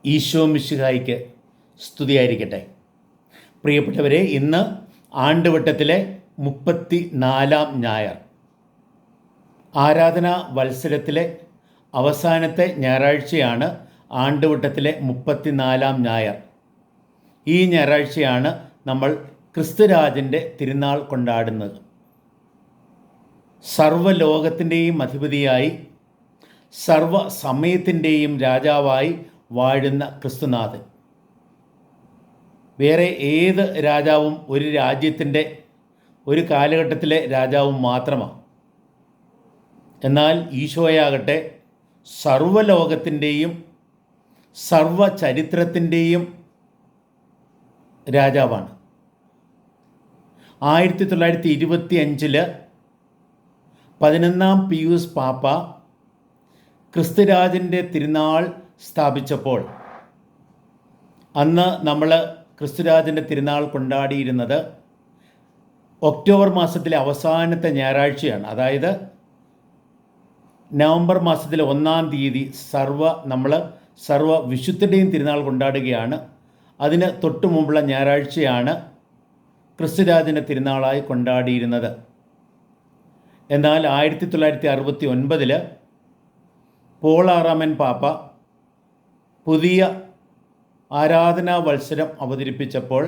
ഈശോ മിശിഹായ്ക്ക് സ്തുതിയായിരിക്കട്ടെ. പ്രിയപ്പെട്ടവരെ, ഇന്ന് ആണ്ടുവട്ടത്തിലെ 34-ാം ഞായർ, ആരാധനാ വത്സരത്തിലെ അവസാനത്തെ ഞായറാഴ്ചയാണ് ആണ്ടുവട്ടത്തിലെ 34-ാം ഞായർ. ഈ ഞായറാഴ്ചയാണ് നമ്മൾ ക്രിസ്തുരാജൻ്റെ തിരുനാൾ കൊണ്ടാടുന്നത്. സർവ്വലോകത്തിൻ്റെയും അധിപതിയായി സർവ സമയത്തിൻ്റെയും രാജാവായി വാഴുന്ന ക്രിസ്തുനാഥൻ. വേറെ ഏത് രാജാവും ഒരു രാജ്യത്തിൻ്റെ ഒരു കാലഘട്ടത്തിലെ രാജാവും മാത്രമാണ്. എന്നാൽ ഈശോയാകട്ടെ സർവ്വലോകത്തിൻ്റെയും സർവ ചരിത്രത്തിൻ്റെയും രാജാവാണ്. 1925 11-ാം പിയൂസ് പാപ്പ ക്രിസ്തുരാജൻ്റെ തിരുനാൾ സ്ഥാപിച്ചപ്പോൾ അന്ന് നമ്മൾ ക്രിസ്തുരാജൻ്റെ തിരുനാൾ കൊണ്ടാടിയിരുന്നത് ഒക്ടോബർ മാസത്തിലെ അവസാനത്തെ ഞായറാഴ്ചയാണ്. അതായത് നവംബർ മാസത്തിലെ 1-ാം തീയതി നമ്മൾ സർവ്വ വിശുദ്ധരുടെയും തിരുനാൾ കൊണ്ടാടുകയാണ്. അതിന് തൊട്ടു മുമ്പുള്ള ഞായറാഴ്ചയാണ് ക്രിസ്തുരാജൻ്റെ തിരുനാളായി കൊണ്ടാടിയിരുന്നത്. എന്നാൽ 1969 പോൾ 6-ാമൻ പാപ്പ പുതിയ ആരാധനാ വത്സരം അവതരിപ്പിച്ചപ്പോൾ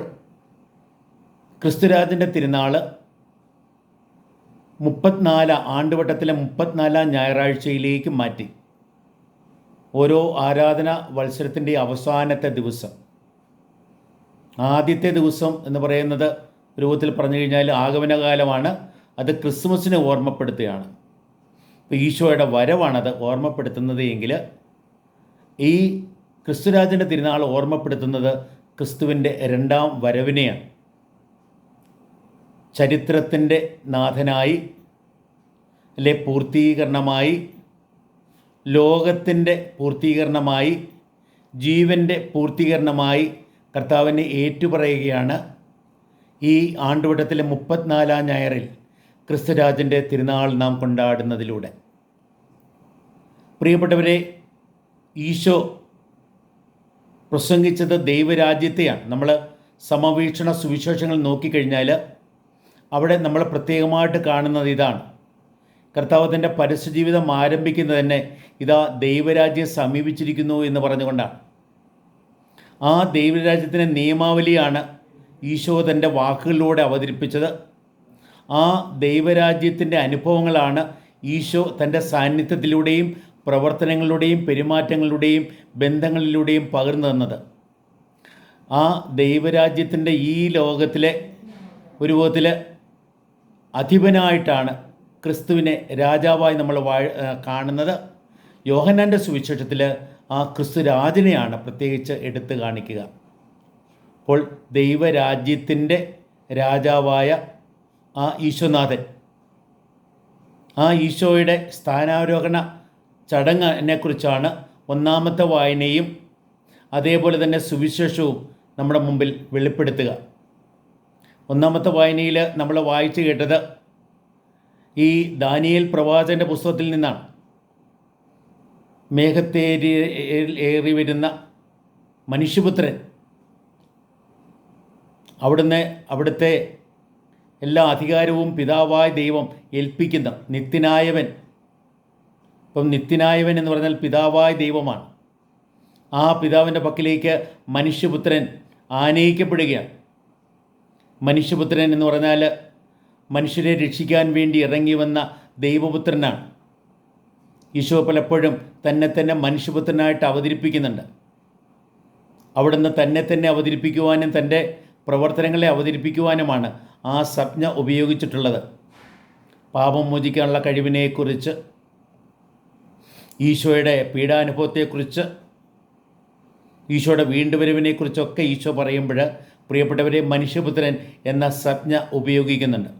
ക്രിസ്തുരാജൻ്റെ തിരുനാൾ 34 ആണ്ടുവട്ടത്തിലെ 34-ാം ഞായറാഴ്ചയിലേക്ക് മാറ്റി. ഓരോ ആരാധനാ വത്സരത്തിൻ്റെ അവസാനത്തെ ദിവസം, ആദ്യത്തെ ദിവസം എന്ന് പറയുന്നത് രൂപത്തിൽ പറഞ്ഞു കഴിഞ്ഞാൽ ആഗമനകാലമാണ്. അത് ക്രിസ്മസിനെ ഓർമ്മപ്പെടുത്തുകയാണ്. ഇപ്പോൾ ഈശോയുടെ വരവാണത് ഓർമ്മപ്പെടുത്തുന്നത് എങ്കിൽ ഈ ക്രിസ്തുരാജൻ്റെ തിരുനാൾ ഓർമ്മപ്പെടുത്തുന്നത് ക്രിസ്തുവിൻ്റെ 2-ാം വരവിനെയാണ്. ചരിത്രത്തിൻ്റെ നാഥനായി, അല്ലെ പൂർത്തീകരണമായി, ലോകത്തിൻ്റെ പൂർത്തീകരണമായി, ജീവൻ്റെ പൂർത്തീകരണമായി കർത്താവിനെ ഏറ്റുപറയുകയാണ് ഈ ആണ്ടുവട്ടത്തിലെ 34-ാം ഞായറിൽ ക്രിസ്തുരാജൻ്റെ തിരുനാൾ നാം കൊണ്ടാടുന്നതിലൂടെ. പ്രിയപ്പെട്ടവരെ, ഈശോ പ്രസംഗിച്ചത് ദൈവരാജ്യത്തെയാണ്. നമ്മൾ സമവീക്ഷണ സുവിശേഷങ്ങൾ നോക്കിക്കഴിഞ്ഞാൽ അവിടെ നമ്മൾ പ്രത്യേകമായിട്ട് കാണുന്നത് ഇതാണ്. കർത്താവ് തൻ്റെ പരസ്യജീവിതം ആരംഭിക്കുന്നത് തന്നെ ഇതാ ദൈവരാജ്യം സമീപിച്ചിരിക്കുന്നു എന്ന് പറഞ്ഞുകൊണ്ടാണ്. ആ ദൈവരാജ്യത്തിൻ്റെ നിയമാവലിയാണ് ഈശോ തൻ്റെ വാക്കുകളിലൂടെ അവതരിപ്പിച്ചത്. ആ ദൈവരാജ്യത്തിൻ്റെ അനുഭവങ്ങളാണ് ഈശോ തൻ്റെ സാന്നിധ്യത്തിലൂടെയും പ്രവർത്തനങ്ങളിലൂടെയും പെരുമാറ്റങ്ങളിലൂടെയും ബന്ധങ്ങളിലൂടെയും പകർന്നു തന്നത്. ആ ദൈവരാജ്യത്തിൻ്റെ ഈ ലോകത്തിലെ ഒരു വിധത്തിൽ അധിപനായിട്ടാണ് ക്രിസ്തുവിനെ രാജാവായി നമ്മൾ കാണുന്നത്. യോഹന്നാൻ്റെ സുവിശേഷത്തിൽ ആ ക്രിസ്തുരാജനെയാണ് പ്രത്യേകിച്ച് എടുത്തു കാണിക്കുക. അപ്പോൾ ദൈവരാജ്യത്തിൻ്റെ രാജാവായ ആ ഈശോനാഥൻ, ആ ഈശോയുടെ സ്ഥാനാരോഹണ ചടങ്ങിനെക്കുറിച്ചാണ് ഒന്നാമത്തെ വായനയും അതേപോലെ തന്നെ സുവിശേഷവും നമ്മുടെ മുമ്പിൽ വെളിപ്പെടുത്തുക. ഒന്നാമത്തെ വായനയിൽ നമ്മൾ വായിച്ചു കേട്ടത് ഈ ദാനിയേൽ പ്രവാചകൻ്റെ പുസ്തകത്തിൽ നിന്നാണ്. മേഘത്തേറി വരുന്ന മനുഷ്യപുത്രൻ അവിടുത്തെ എല്ലാ അധികാരവും പിതാവായ ദൈവം ഏൽപ്പിക്കുന്ന നിത്യനായവൻ. ഇപ്പം നിത്യനായവൻ എന്ന് പറഞ്ഞാൽ പിതാവായ ദൈവമാണ്. ആ പിതാവിൻ്റെ പക്കലേക്ക് മനുഷ്യപുത്രൻ ആനയിക്കപ്പെടുകയാണ്. മനുഷ്യപുത്രൻ എന്ന് പറഞ്ഞാൽ മനുഷ്യരെ രക്ഷിക്കാൻ വേണ്ടി ഇറങ്ങി വന്ന ദൈവപുത്രനാണ്. ഈശോ പലപ്പോഴും തന്നെ മനുഷ്യപുത്രനായിട്ട് അവതരിപ്പിക്കുന്നുണ്ട്. അവിടുന്ന് തന്നെ അവതരിപ്പിക്കുവാനും തൻ്റെ പ്രവർത്തനങ്ങളെ അവതരിപ്പിക്കുവാനുമാണ് ആ സംജ്ഞ ഉപയോഗിച്ചിട്ടുള്ളത്. പാപം മോചിക്കാനുള്ള കഴിവിനെക്കുറിച്ച്, ഈശോയുടെ പീഡാനുഭവത്തെക്കുറിച്ച്, ഈശോയുടെ വീണ്ടുവരവിനെക്കുറിച്ചൊക്കെ ഈശോ പറയുമ്പോൾ പ്രിയപ്പെട്ടവരെ മനുഷ്യപുത്രൻ എന്ന സംജ്ഞ ഉപയോഗിക്കുന്നുണ്ട്.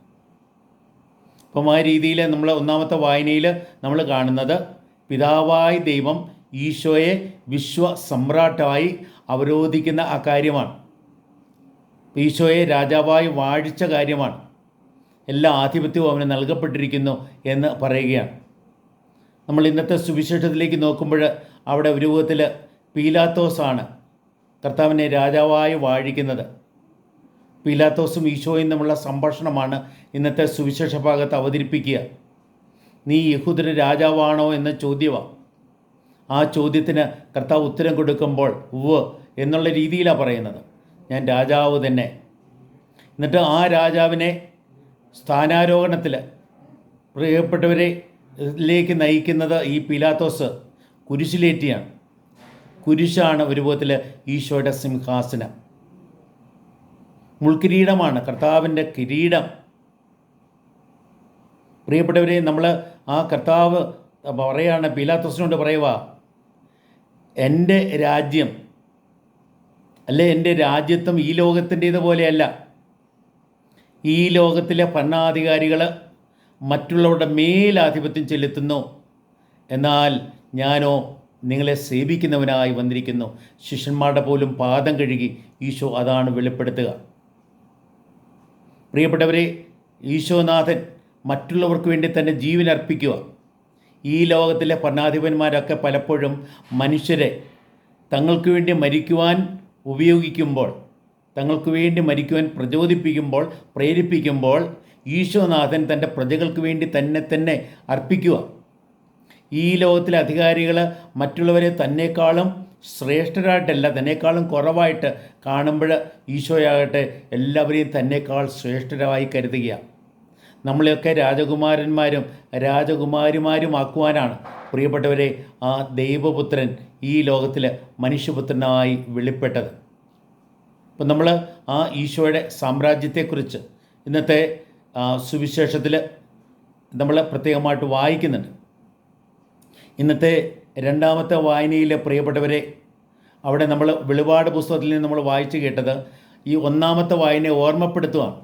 അപ്പം ആ രീതിയിൽ നമ്മൾ ഒന്നാമത്തെ വായനയിൽ നമ്മൾ കാണുന്നത് പിതാവായ ദൈവം ഈശോയെ വിശ്വസമ്രാട്ടായി അവരോധിക്കുന്ന ആ കാര്യമാണ്. ഈശോയെ രാജാവായി വാഴിച്ച കാര്യമാണ്. എല്ലാ ആധിപത്യവും അവന് നൽകപ്പെട്ടിരിക്കുന്നു എന്ന് പറയുകയാണ്. നമ്മൾ ഇന്നത്തെ സുവിശേഷത്തിലേക്ക് നോക്കുമ്പോൾ അവിടെ ഒരു വിധത്തിൽ പീലാത്തോസാണ് കർത്താവിനെ രാജാവായി വാഴിക്കുന്നത്. പീലാത്തോസും ഈശോയും തമ്മിലുള്ള സംഭാഷണമാണ് ഇന്നത്തെ സുവിശേഷ ഭാഗത്ത് അവതരിപ്പിക്കുക. നീ യഹൂദരുടെ രാജാവാണോ എന്ന ചോദ്യമാണ്. ആ ചോദ്യത്തിന് കർത്താവ് ഉത്തരം കൊടുക്കുമ്പോൾ ഉവ്വ് എന്നുള്ള രീതിയിലാണ് പറയുന്നത്, ഞാൻ രാജാവ് തന്നെ. എന്നിട്ട് ആ രാജാവിനെ സ്ഥാനാരോഹണത്തിൽ പ്രിയപ്പെട്ടവരിലേക്ക് നയിക്കുന്നത് ഈ പീലാത്തോസ് കുരിശിലേറ്റിയാണ്. കുരിശാണ് ഒരു വിധത്തിൽ ഈശോയുടെ സിംഹാസനം. മുൾക്കിരീടമാണ് കർത്താവിൻ്റെ കിരീടം. പ്രിയപ്പെട്ടവരെ, നമ്മൾ ആ കർത്താവ് പറയുകയാണ്, പീലാത്തോസിനോട് പറയുക, എൻ്റെ രാജ്യം അല്ലെ എൻ്റെ രാജ്യത്വം ഈ ലോകത്തിൻ്റേത് പോലെയല്ല. ഈ ലോകത്തിലെ ഭരണാധികാരികൾ മറ്റുള്ളവരുടെ മേലാധിപത്യം ചെലുത്തുന്നു, എന്നാൽ ഞാനോ നിങ്ങളെ സേവിക്കുന്നവനായി വന്നിരിക്കുന്നു. ശിഷ്യന്മാരുടെ പോലും പാദം കഴുകി ഈശോ അതാണ് വെളിപ്പെടുത്തുക. പ്രിയപ്പെട്ടവരെ, ഈശോനാഥൻ മറ്റുള്ളവർക്ക് വേണ്ടി തന്നെ ജീവൻ അർപ്പിക്കുക. ഈ ലോകത്തിലെ ഭരണാധിപന്മാരൊക്കെ പലപ്പോഴും മനുഷ്യരെ തങ്ങൾക്ക് വേണ്ടി മരിക്കുവാൻ ഉപയോഗിക്കുമ്പോൾ, തങ്ങൾക്ക് വേണ്ടി മരിക്കുവാൻ പ്രചോദിപ്പിക്കുമ്പോൾ, പ്രേരിപ്പിക്കുമ്പോൾ ഈശോനാഥൻ തൻ്റെ പ്രജകൾക്ക് വേണ്ടി തന്നെ അർപ്പിക്കുക. ഈ ലോകത്തിലെ അധികാരികൾ മറ്റുള്ളവരെ തന്നെക്കാളും ശ്രേഷ്ഠരായിട്ടല്ല, തന്നെക്കാളും കുറവായിട്ട് കാണുമ്പോൾ ഈശോയാകട്ടെ എല്ലാവരെയും തന്നെക്കാൾ ശ്രേഷ്ഠരായി കരുതുകയാണ്. നമ്മളെയൊക്കെ രാജകുമാരന്മാരും രാജകുമാരിമാരുമാക്കുവാനാണ് പ്രിയപ്പെട്ടവരെ ആ ദൈവപുത്രൻ ഈ ലോകത്തിൽ മനുഷ്യപുത്രനായി വെളിപ്പെട്ടത്. അപ്പം നമ്മൾ ആ ഈശോയുടെ സാമ്രാജ്യത്തെക്കുറിച്ച് ഇന്നത്തെ സുവിശേഷത്തിൽ നമ്മൾ പ്രത്യേകമായിട്ട് വായിക്കുന്നുണ്ട്. ഇന്നത്തെ രണ്ടാമത്തെ വായനയിൽ പ്രിയപ്പെട്ടവരെ, അവിടെ നമ്മൾ വെളിപാട് പുസ്തകത്തിൽ നിന്ന് നമ്മൾ വായിച്ചു കേട്ടത് ഈ ഒന്നാമത്തെ വായനയെ ഓർമ്മപ്പെടുത്തുകയാണ്,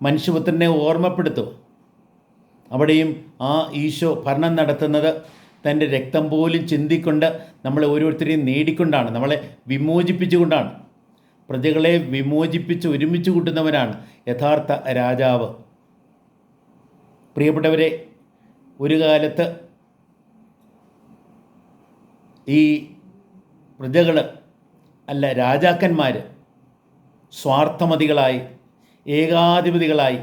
മനുഷ്യപുത്രനെ ഓർമ്മപ്പെടുത്തുക. അവിടെയും ആ ഈശോ ഭരണം നടത്തുന്നത് തൻ്റെ രക്തം പോലും ചിന്തിക്കൊണ്ട് നമ്മളെ ഓരോരുത്തരെയും നേടിക്കൊണ്ടാണ്, നമ്മളെ വിമോചിപ്പിച്ചുകൊണ്ടാണ്. പ്രജകളെ വിമോചിപ്പിച്ച് ഒരുമിച്ച് കൂട്ടുന്നവനാണ് യഥാർത്ഥ രാജാവ്. പ്രിയപ്പെട്ടവരെ, ഒരു കാലത്ത് ഈ പ്രജകൾ അല്ല രാജാക്കന്മാർ സ്വാർത്ഥമതികളായി, ഏകാധിപതികളായി,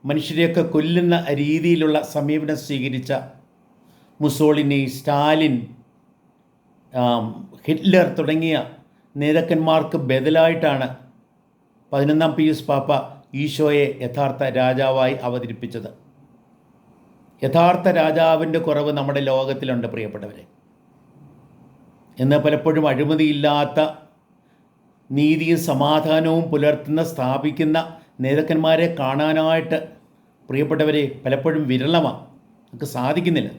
മനുഷ്യരെയൊക്കെ കൊല്ലുന്ന രീതിയിലുള്ള സമീപനം സ്വീകരിച്ച മുസോളിനി, സ്റ്റാലിൻ, ഹിറ്റ്ലർ തുടങ്ങിയ നേതാക്കന്മാർക്ക് ബദലായിട്ടാണ് 11-ാം പീയൂസ് പാപ്പ ഈശോയെ യഥാർത്ഥ രാജാവായി അവതരിപ്പിച്ചത്. യഥാർത്ഥ രാജാവിൻ്റെ കുറവ് നമ്മുടെ ലോകത്തിലുണ്ട് പ്രിയപ്പെട്ടവരെ. ഇന്ന് പലപ്പോഴും അഴിമതിയില്ലാത്ത നീതിയും സമാധാനവും പുലർത്തുന്ന സ്ഥാപിക്കുന്ന നേതാക്കന്മാരെ കാണാനായിട്ട് പ്രിയപ്പെട്ടവരെ പലപ്പോഴും വിരളമാണ്, നമുക്ക് സാധിക്കുന്നില്ല.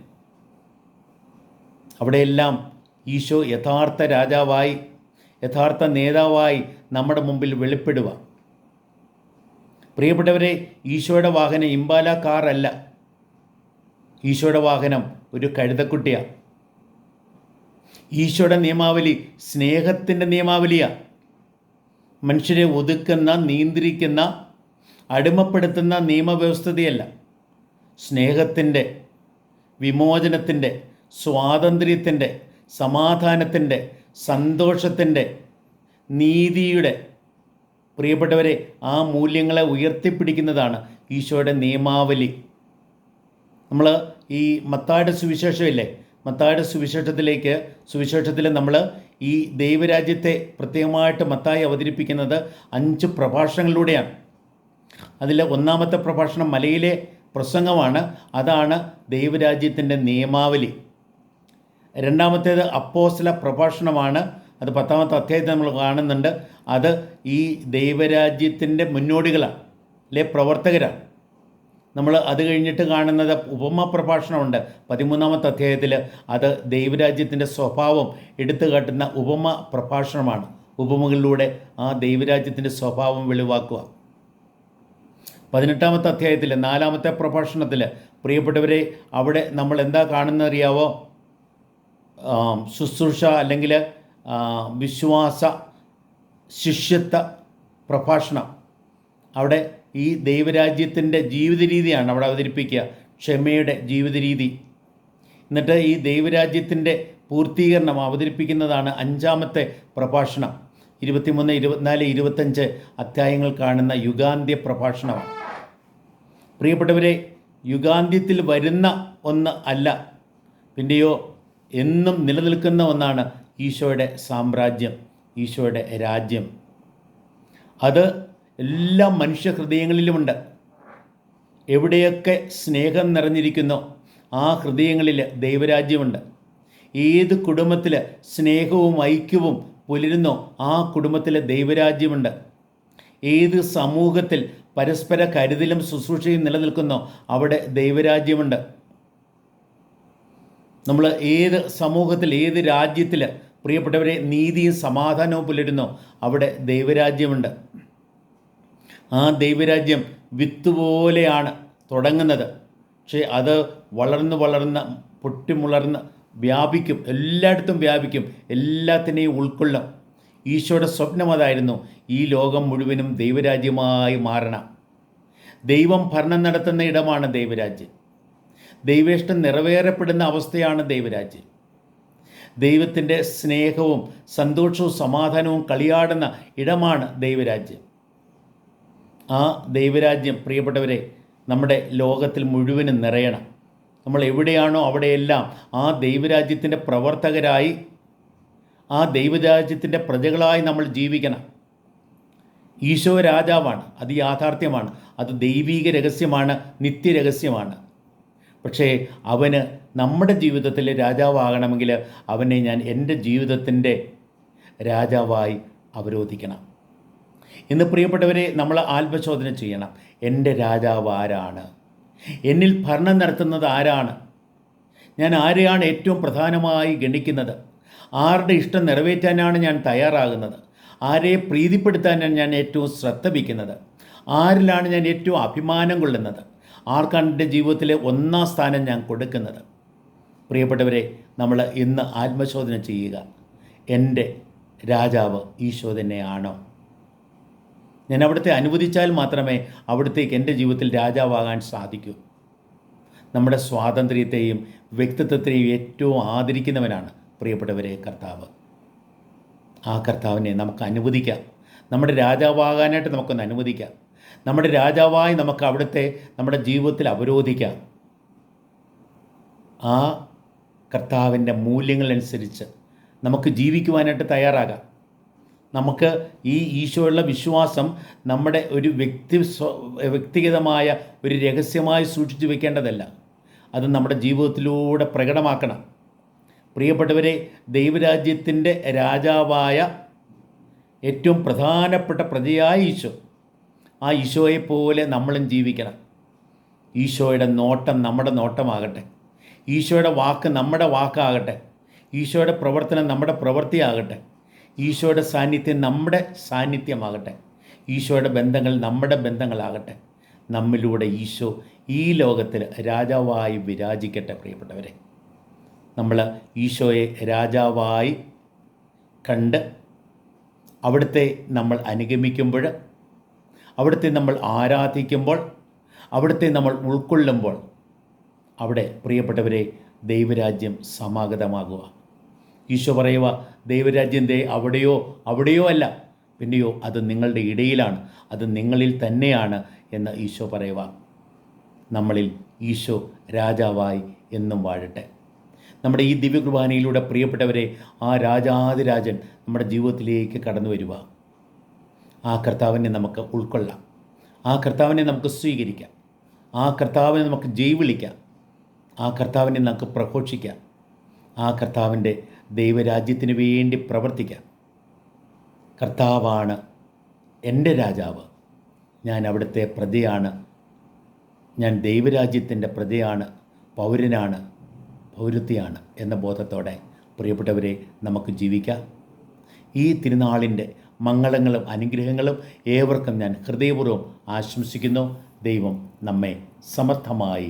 അവിടെയെല്ലാം ഈശോ യഥാർത്ഥ രാജാവായി, യഥാർത്ഥ നേതാവായി നമ്മുടെ മുമ്പിൽ വെളിപ്പെടുക. പ്രിയപ്പെട്ടവരെ, ഈശോയുടെ വാഹനം ഇമ്പാല കാറല്ല, ഈശോയുടെ വാഹനം ഒരു കഴുതക്കുട്ടിയാണ്. ഈശോയുടെ നിയമാവലി സ്നേഹത്തിൻ്റെ നിയമാവലിയാണ്. മനുഷ്യരെ ഒതുക്കുന്ന, നിയന്ത്രിക്കുന്ന, അടിമപ്പെടുത്തുന്ന നിയമവ്യവസ്ഥതയല്ല. സ്നേഹത്തിൻ്റെ, വിമോചനത്തിൻ്റെ, സ്വാതന്ത്ര്യത്തിൻ്റെ, സമാധാനത്തിൻ്റെ, സന്തോഷത്തിൻ്റെ, നീതിയുടെ, പ്രിയപ്പെട്ടവരെ ആ മൂല്യങ്ങളെ ഉയർത്തിപ്പിടിക്കുന്നതാണ് ഈശോയുടെ നിയമാവലി. നമ്മൾ ഈ മത്തായിയുടെ സുവിശേഷമില്ലേ, മത്തായിയുടെ സുവിശേഷത്തിൽ നമ്മൾ ഈ ദൈവരാജ്യത്തെ പ്രത്യേകമായിട്ട് മത്തായി അവതരിപ്പിക്കുന്നത് 5 പ്രഭാഷണങ്ങളിലൂടെയാണ്. അതിൽ ഒന്നാമത്തെ പ്രഭാഷണം മലയിലെ പ്രസംഗമാണ്, അതാണ് ദൈവരാജ്യത്തിൻ്റെ നിയമാവലി. രണ്ടാമത്തേത് അപ്പോസ്തല പ്രഭാഷണമാണ്, അത് 10-ാമത്തെ അധ്യായത്തിൽ നമ്മൾ കാണുന്നുണ്ട്. അത് ഈ ദൈവരാജ്യത്തിൻ്റെ മുന്നോടികളാണ്, അല്ലെ പ്രവർത്തകരാണ്. നമ്മൾ അത് കഴിഞ്ഞിട്ട് കാണുന്നത് ഉപമ പ്രഭാഷണമുണ്ട് 13-ാമത്തെ അധ്യായത്തിൽ. അത് ദൈവരാജ്യത്തിൻ്റെ സ്വഭാവം എടുത്തു കാട്ടുന്ന ഉപമ പ്രഭാഷണമാണ്. ഉപമകളിലൂടെ ആ ദൈവരാജ്യത്തിൻ്റെ സ്വഭാവം വെളിവാക്കുക. 18-ാമത്തെ അധ്യായത്തിൽ 4-ാമത്തെ പ്രഭാഷണത്തിൽ പ്രിയപ്പെട്ടവരെ അവിടെ നമ്മൾ എന്താ കാണുന്നറിയാവോ? ശുശ്രൂഷ അല്ലെങ്കിൽ വിശ്വാസ ശിഷ്യത്വ പ്രഭാഷണം. അവിടെ ഈ ദൈവരാജ്യത്തിൻ്റെ ജീവിത രീതിയാണ് അവിടെ അവതരിപ്പിക്കുക, ക്ഷമയുടെ ജീവിത രീതി. എന്നിട്ട് ഈ ദൈവരാജ്യത്തിൻ്റെ പൂർത്തീകരണം അവതരിപ്പിക്കുന്നതാണ് 5-ാമത്തെ പ്രഭാഷണം. 23, 24, 25 അധ്യായങ്ങൾ കാണുന്ന യുഗാന്ത്യ പ്രഭാഷണമാണ്. പ്രിയപ്പെട്ടവരെ, യുഗാന്ത്യത്തിൽ വരുന്ന ഒന്ന് അല്ല, പിന്നെയോ എന്നും നിലനിൽക്കുന്ന ഒന്നാണ് ഈശോയുടെ സാമ്രാജ്യം, ഈശോയുടെ രാജ്യം. അത് എല്ലാ മനുഷ്യ ഹൃദയങ്ങളിലുമുണ്ട്. എവിടെയൊക്കെ സ്നേഹം നിറഞ്ഞിരിക്കുന്നോ ആ ഹൃദയങ്ങളിൽ ദൈവരാജ്യമുണ്ട്. ഏത് കുടുംബത്തിൽ സ്നേഹവും ഐക്യവും പുലരുന്നോ ആ കുടുംബത്തിൽ ദൈവരാജ്യമുണ്ട്. ഏത് സമൂഹത്തിൽ പരസ്പര കരുതലും ശുശ്രൂഷയും നിലനിൽക്കുന്നോ അവിടെ ദൈവരാജ്യമുണ്ട്. നമ്മൾ ഏത് സമൂഹത്തിൽ, ഏത് രാജ്യത്തിൽ പ്രിയപ്പെട്ടവരെ നീതിയും സമാധാനവും പുലരുന്നോ അവിടെ ദൈവരാജ്യമുണ്ട്. ആ ദൈവരാജ്യം വിത്തുപോലെയാണ് തുടങ്ങുന്നത്. പക്ഷേ അത് വളർന്ന് പൊട്ടിമുളർന്ന് വ്യാപിക്കും, എല്ലായിടത്തും വ്യാപിക്കും, എല്ലാത്തിനെയും ഉൾക്കൊള്ളും. ഈശോയുടെ സ്വപ്നം അതായിരുന്നു, ഈ ലോകം മുഴുവനും ദൈവരാജ്യമായി മാറണം. ദൈവം ഭരണം നടത്തുന്ന ഇടമാണ് ദൈവരാജ്യം. ദൈവേഷ്ടം നിറവേറപ്പെടുന്ന അവസ്ഥയാണ് ദൈവരാജ്യം. ദൈവത്തിൻ്റെ സ്നേഹവും സന്തോഷവും സമാധാനവും കളിയാടുന്ന ഇടമാണ് ദൈവരാജ്യം. ആ ദൈവരാജ്യം പ്രിയപ്പെട്ടവരെ നമ്മുടെ ലോകത്തിൽ മുഴുവനും നിറയണം. നമ്മൾ എവിടെയാണോ അവിടെയെല്ലാം ആ ദൈവരാജ്യത്തിൻ്റെ പ്രവർത്തകരായി, ആ ദൈവരാജ്യത്തിൻ്റെ പ്രജകളായി നമ്മൾ ജീവിക്കണം. ഈശോ രാജാവാണ്, അത് യാഥാർത്ഥ്യമാണ്, അത് ദൈവീക രഹസ്യമാണ്, നിത്യരഹസ്യമാണ്. പക്ഷേ അവന് നമ്മുടെ ജീവിതത്തിൽ രാജാവാകണമെങ്കിൽ അവനെ ഞാൻ എൻ്റെ ജീവിതത്തിൻ്റെ രാജാവായി അവരോധിക്കണം. ഇന്ന് പ്രിയപ്പെട്ടവരെ നമ്മൾ ആത്മശോധന ചെയ്യണം. എൻ്റെ രാജാവ് ആരാണ്? എന്നിൽ ഭരണം നടത്തുന്നത് ആരാണ്? ഞാൻ ആരെയാണ് ഏറ്റവും പ്രധാനമായി ഗണിക്കുന്നത്? ആരുടെ ഇഷ്ടം നിറവേറ്റാനാണ് ഞാൻ തയ്യാറാകുന്നത്? ആരെ പ്രീതിപ്പെടുത്താനാണ് ഞാൻ ഏറ്റവും ശ്രദ്ധ വയ്ക്കുന്നത്? ആരിലാണ് ഞാൻ ഏറ്റവും അഭിമാനം കൊള്ളുന്നത്? ആർക്കാണ് എൻ്റെ ജീവിതത്തിലെ 1-ാം സ്ഥാനം ഞാൻ കൊടുക്കുന്നത്? പ്രിയപ്പെട്ടവരെ, നമ്മൾ ഇന്ന് ആത്മശോധന ചെയ്യുക. എൻ്റെ രാജാവ് ഈശോ തന്നെയാണോ? ഞാൻ അവിടുത്തെ അനുവദിച്ചാൽ മാത്രമേ അവിടത്തേക്ക് എൻ്റെ ജീവിതത്തിൽ രാജാവാകാൻ സാധിക്കൂ. നമ്മുടെ സ്വാതന്ത്ര്യത്തെയും വ്യക്തിത്വത്തെയും ഏറ്റവും ആദരിക്കുന്നവനാണ് പ്രിയപ്പെട്ടവരെ കർത്താവ്. ആ കർത്താവിനെ നമുക്ക് അനുവദിക്കാം. നമ്മുടെ രാജാവാകാനായിട്ട് നമുക്കൊന്ന് അനുവദിക്കാം. നമ്മുടെ രാജാവായി നമുക്ക് അവിടുത്തെ നമ്മുടെ ജീവിതത്തിൽ അവരോധിക്കാം. ആ കർത്താവിൻ്റെ മൂല്യങ്ങളനുസരിച്ച് നമുക്ക് ജീവിക്കുവാനായിട്ട് തയ്യാറാകാം. നമുക്ക് ഈ ഈശോയുള്ള വിശ്വാസം നമ്മുടെ ഒരു വ്യക്തിഗതമായ ഒരു രഹസ്യമായി സൂക്ഷിച്ചു വെക്കേണ്ടതല്ല, അത് നമ്മുടെ ജീവിതത്തിലൂടെ പ്രകടമാക്കണം. പ്രിയപ്പെട്ടവരെ, ദൈവരാജ്യത്തിൻ്റെ രാജാവായ ഏറ്റവും പ്രധാനപ്പെട്ട പ്രജയായ ഈശോ, ആ ഈശോയെപ്പോലെ നമ്മളും ജീവിക്കണം. ഈശോയുടെ നോട്ടം നമ്മുടെ നോട്ടമാകട്ടെ, ഈശോയുടെ വാക്ക് നമ്മുടെ വാക്കാകട്ടെ, ഈശോയുടെ പ്രവർത്തനം നമ്മുടെ പ്രവൃത്തിയാകട്ടെ, ഈശോയുടെ സാന്നിധ്യം നമ്മുടെ സാന്നിധ്യമാകട്ടെ, ഈശോയുടെ ബന്ധങ്ങൾ നമ്മുടെ ബന്ധങ്ങളാകട്ടെ. നമ്മിലൂടെ ഈശോ ഈ ലോകത്തിൽ രാജാവായി വിരാജിക്കട്ടെ. പ്രിയപ്പെട്ടവരെ, നമ്മൾ ഈശോയെ രാജാവായി കണ്ട് അവിടുത്തെ നമ്മൾ അനുഗമിക്കുമ്പോൾ, അവിടുത്തെ നമ്മൾ ആരാധിക്കുമ്പോൾ, അവിടുത്തെ നമ്മൾ ഉൾക്കൊള്ളുമ്പോൾ, അവിടെ പ്രിയപ്പെട്ടവരെ ദൈവരാജ്യം സമാഗതമാകുക. ഈശോ പറയുക, ദൈവരാജ്യം അവിടെയോ അല്ല, പിന്നെയോ അത് നിങ്ങളുടെ ഇടയിലാണ്, അത് നിങ്ങളിൽ തന്നെയാണ് എന്ന് ഈശോ പറയുക. നമ്മളിൽ ഈശോ രാജാവായി എന്നും വാഴട്ടെ. നമ്മുടെ ഈ ദിവ്യകുർബാനയിലൂടെ പ്രിയപ്പെട്ടവരെ ആ രാജാതിരാജൻ നമ്മുടെ ജീവിതത്തിലേക്ക് കടന്നു വരിക. ആ കർത്താവിനെ നമുക്ക് ഉൾക്കൊള്ളാം, ആ കർത്താവിനെ നമുക്ക് സ്വീകരിക്കാം, ആ കർത്താവിനെ നമുക്ക് ജയ് വിളിക്കാം, ആ കർത്താവിനെ നമുക്ക് പ്രഘോഷിക്കാം, ആ കർത്താവിൻ്റെ ദൈവരാജ്യത്തിന് വേണ്ടി പ്രവർത്തിക്കാം. കർത്താവാണ് എൻ്റെ രാജാവ്, ഞാൻ അവിടുത്തെ പ്രജയാണ്, ഞാൻ ദൈവരാജ്യത്തിൻ്റെ പ്രജയാണ്, പൗരനാണ്, പൗരത്വയാണ് എന്ന ബോധത്തോടെ പ്രിയപ്പെട്ടവരെ നമുക്ക് ജീവിക്കാം. ഈ തിരുനാളിൻ്റെ മംഗളങ്ങളും അനുഗ്രഹങ്ങളും ഏവർക്കും ഞാൻ ഹൃദയപൂർവ്വം ആശംസിക്കുന്നു. ദൈവം നമ്മെ സമർത്ഥമായി